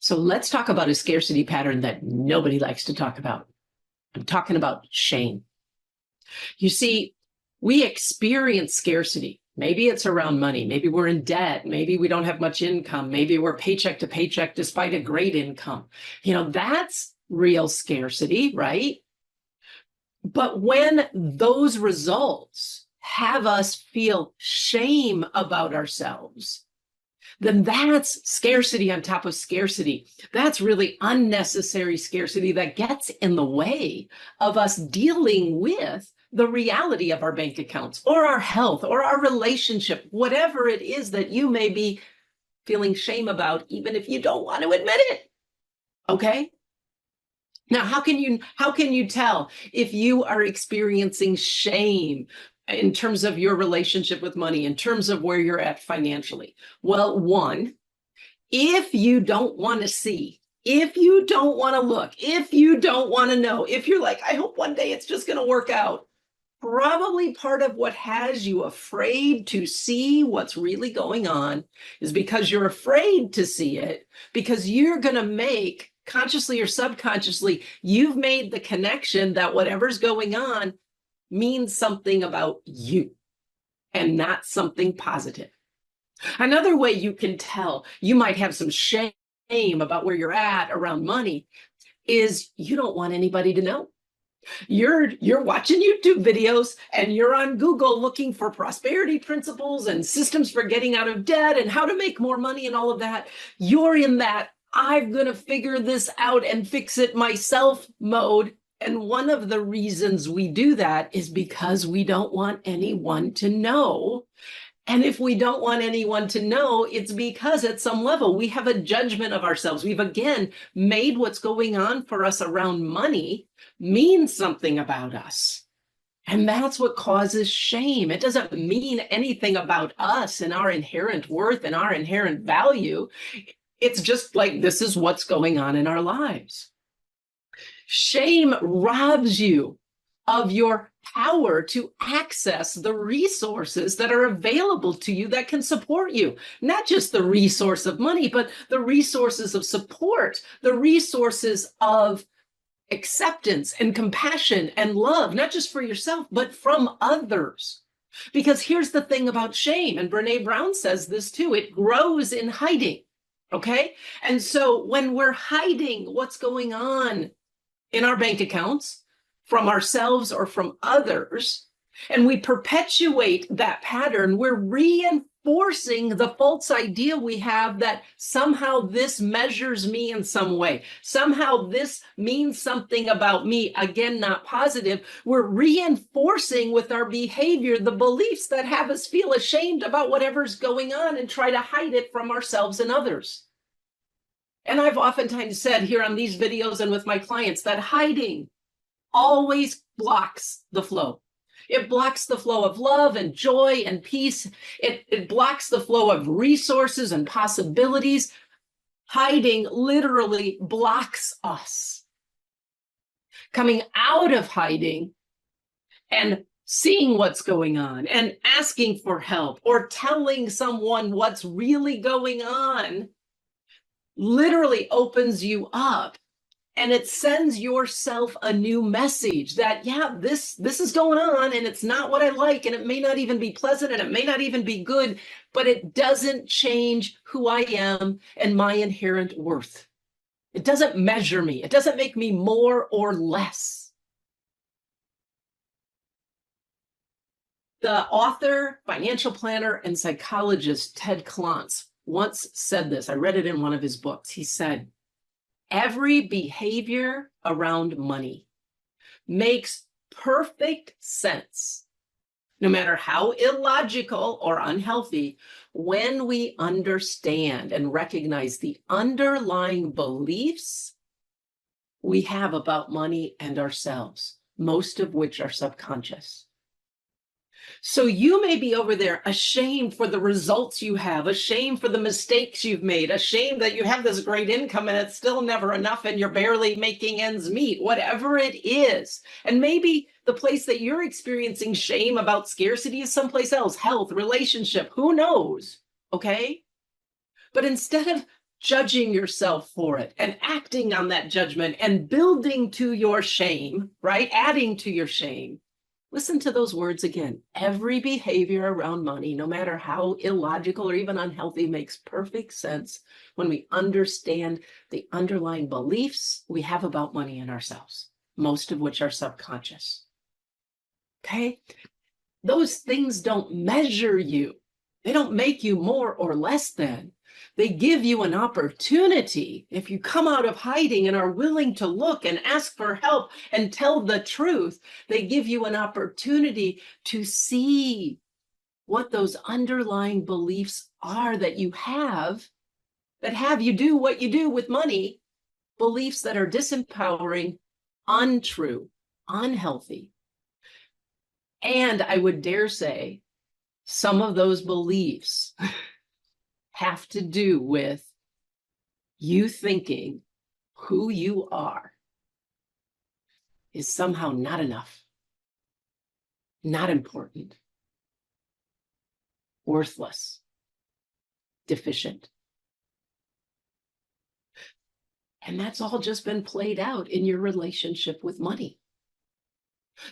So let's talk about a scarcity pattern that nobody likes to talk about. I'm talking about shame. You see, we experience scarcity. Maybe it's around money. Maybe we're in debt. Maybe we don't have much income. Maybe we're paycheck to paycheck despite a great income. That's real scarcity, right? But when those results have us feel shame about ourselves, then that's scarcity on top of scarcity. That's really unnecessary scarcity that gets in the way of us dealing with the reality of our bank accounts or our health or our relationship, whatever it is that you may be feeling shame about, even if you don't want to admit it. Okay? Now, how can you tell if you are experiencing shame in terms of your relationship with money, in terms of where you're at financially? Well, one, if you don't want to see, if you don't want to look, if you don't want to know, if you're like, I hope one day it's just going to work out, probably part of what has you afraid to see what's really going on is because you're afraid to see it, because you're going to make, consciously or subconsciously, you've made the connection that whatever's going on means something about you and not something positive. Another way you can tell you might have some shame about where you're at around money is you don't want anybody to know. You're watching YouTube videos and you're on Google looking for prosperity principles and systems for getting out of debt and how to make more money and all of that. You're in that I'm going to figure this out and fix it myself mode. And one of the reasons we do that is because we don't want anyone to know. And if we don't want anyone to know, it's because at some level we have a judgment of ourselves. We've again made what's going on for us around money mean something about us. And that's what causes shame. It doesn't mean anything about us and our inherent worth and our inherent value. It's just like, this is what's going on in our lives. Shame robs you of your power to access the resources that are available to you that can support you. Not just the resource of money, but the resources of support, the resources of acceptance and compassion and love, not just for yourself, but from others. Because here's the thing about shame, and Brené Brown says this too, it grows in hiding, okay? And so when we're hiding what's going on in our bank accounts from ourselves or from others, and we perpetuate that pattern, we're reinforcing the false idea we have that somehow this measures me in some way. Somehow this means something about me. Again, not positive. We're reinforcing with our behavior the beliefs that have us feel ashamed about whatever's going on and try to hide it from ourselves and others. And I've oftentimes said here on these videos and with my clients that hiding always blocks the flow. It blocks the flow of love and joy and peace. It blocks the flow of resources and possibilities. Hiding literally blocks us. Coming out of hiding and seeing what's going on and asking for help or telling someone what's really going on literally opens you up. And it sends yourself a new message that, yeah, this is going on and it's not what I like and it may not even be pleasant and it may not even be good, but it doesn't change who I am and my inherent worth. It doesn't measure me. It doesn't make me more or less. The author, financial planner, and psychologist Ted Clance once said this. I read it in one of his books. He said, every behavior around money makes perfect sense, no matter how illogical or unhealthy, when we understand and recognize the underlying beliefs we have about money and ourselves, most of which are subconscious. So you may be over there ashamed for the results you have, ashamed for the mistakes you've made, ashamed that you have this great income and it's still never enough and you're barely making ends meet, whatever it is. And maybe the place that you're experiencing shame about scarcity is someplace else, health, relationship, who knows, okay? But instead of judging yourself for it and acting on that judgment and building to your shame, right? Adding to your shame. Listen to those words again. Every behavior around money, no matter how illogical or even unhealthy, makes perfect sense when we understand the underlying beliefs we have about money and ourselves, most of which are subconscious. Okay? Those things don't measure you. They don't make you more or less than. They give you an opportunity. If you come out of hiding and are willing to look and ask for help and tell the truth, they give you an opportunity to see what those underlying beliefs are that have you do what you do with money, beliefs that are disempowering, untrue, unhealthy. And I would dare say, some of those beliefs have to do with you thinking who you are is somehow not enough, not important, worthless, deficient. And that's all just been played out in your relationship with money.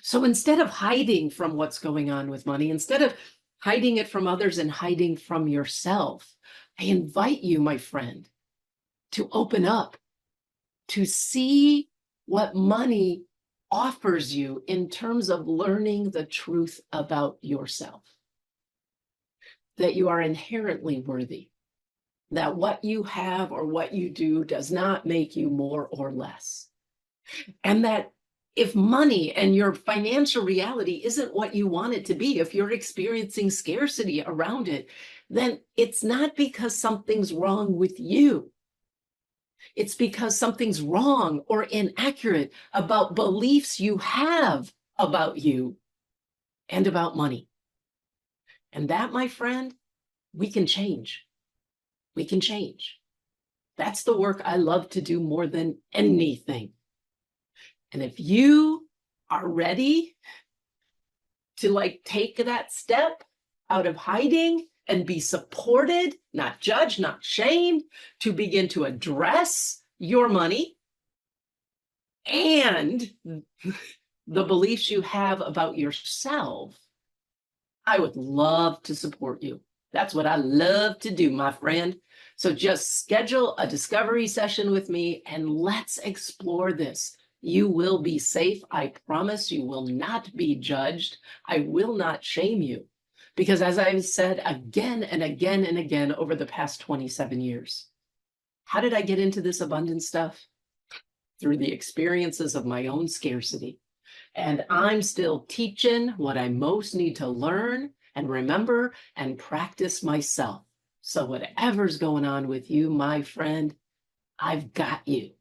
So instead of hiding from what's going on with money, instead of hiding it from others and hiding from yourself, I invite you, my friend, to open up, to see what money offers you in terms of learning the truth about yourself. That you are inherently worthy, that what you have or what you do does not make you more or less. And that if money and your financial reality isn't what you want it to be, if you're experiencing scarcity around it, then it's not because something's wrong with you. It's because something's wrong or inaccurate about beliefs you have about you and about money. And that, my friend, we can change. We can change. That's the work I love to do more than anything. And if you are ready to take that step out of hiding and be supported, not judged, not shamed, to begin to address your money and the beliefs you have about yourself, I would love to support you. That's what I love to do, my friend. So just schedule a discovery session with me and let's explore this. You will be safe. I promise you will not be judged. I will not shame you. Because as I've said again and again and again over the past 27 years, how did I get into this abundance stuff? Through the experiences of my own scarcity. And I'm still teaching what I most need to learn and remember and practice myself. So whatever's going on with you, my friend, I've got you.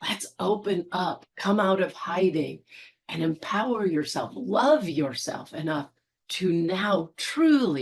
Let's open up, come out of hiding, and empower yourself, love yourself enough to now truly